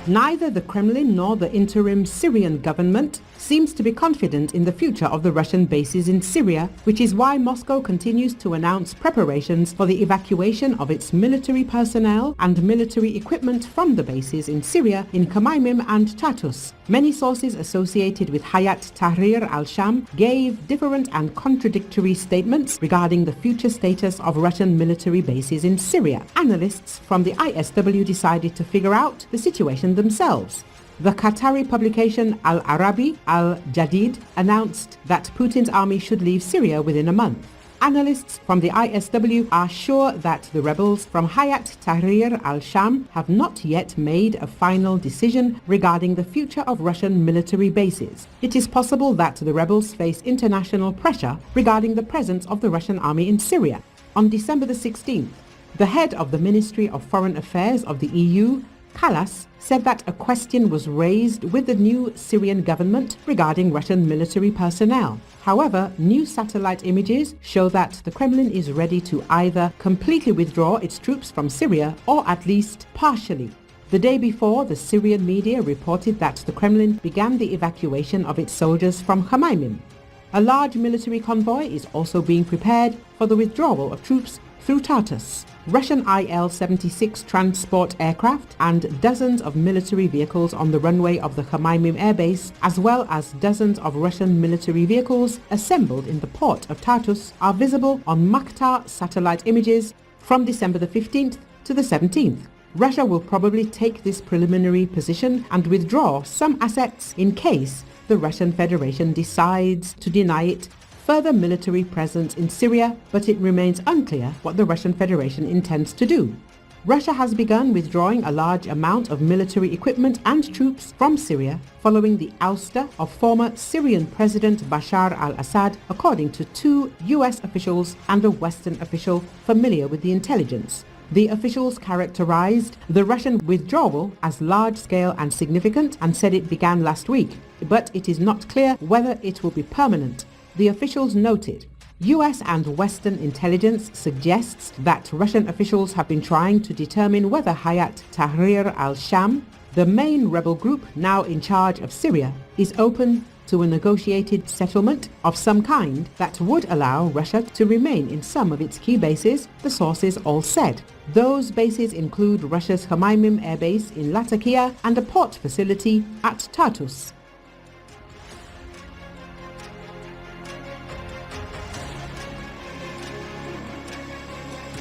Neither the Kremlin nor the interim Syrian government seems to be confident in the future of the Russian bases in Syria, which is why Moscow continues to announce preparations for the evacuation of its military personnel and military equipment from the bases in Syria in Khmeimim and Tartous. Many sources associated with Hayat Tahrir al-Sham gave different and contradictory statements regarding the future status of Russian military bases in Syria. Analysts from the ISW decided to figure out the situation themselves. The Qatari publication Al-Arabi Al-Jadid announced that Putin's army should leave Syria within a month. Analysts from the ISW are sure that the rebels from Hayat Tahrir al-Sham have not yet made a final decision regarding the future of Russian military bases. It is possible that the rebels face international pressure regarding the presence of the Russian army in Syria. On December the 16th, the head of the Ministry of Foreign Affairs of the EU, Kallas, said that a question was raised with the new Syrian government regarding Russian military personnel. However, new satellite images show that the Kremlin is ready to either completely withdraw its troops from Syria or at least partially. The day before, the Syrian media reported that the Kremlin began the evacuation of its soldiers from Khmeimim. A large military convoy is also being prepared for the withdrawal of troops through Tartous. Russian Il-76 transport aircraft and dozens of military vehicles on the runway of the Khmeimim airbase, as well as dozens of Russian military vehicles assembled in the port of Tartous, are visible on Maktar satellite images from December the 15th to the 17th. Russia will probably take this preliminary position and withdraw some assets in case the Russian Federation decides to deny it further military presence in Syria, but it remains unclear what the Russian Federation intends to do. Russia has begun withdrawing a large amount of military equipment and troops from Syria following the ouster of former Syrian President Bashar al-Assad, according to two US officials and a Western official familiar with the intelligence. The officials characterized the Russian withdrawal as large-scale and significant and said it began last week, but it is not clear whether it will be permanent. The officials noted, US and Western intelligence suggests that Russian officials have been trying to determine whether Hayat Tahrir al-Sham, the main rebel group now in charge of Syria, is open to a negotiated settlement of some kind that would allow Russia to remain in some of its key bases, the sources all said. Those bases include Russia's Khmeimim airbase in Latakia and a port facility at Tartous.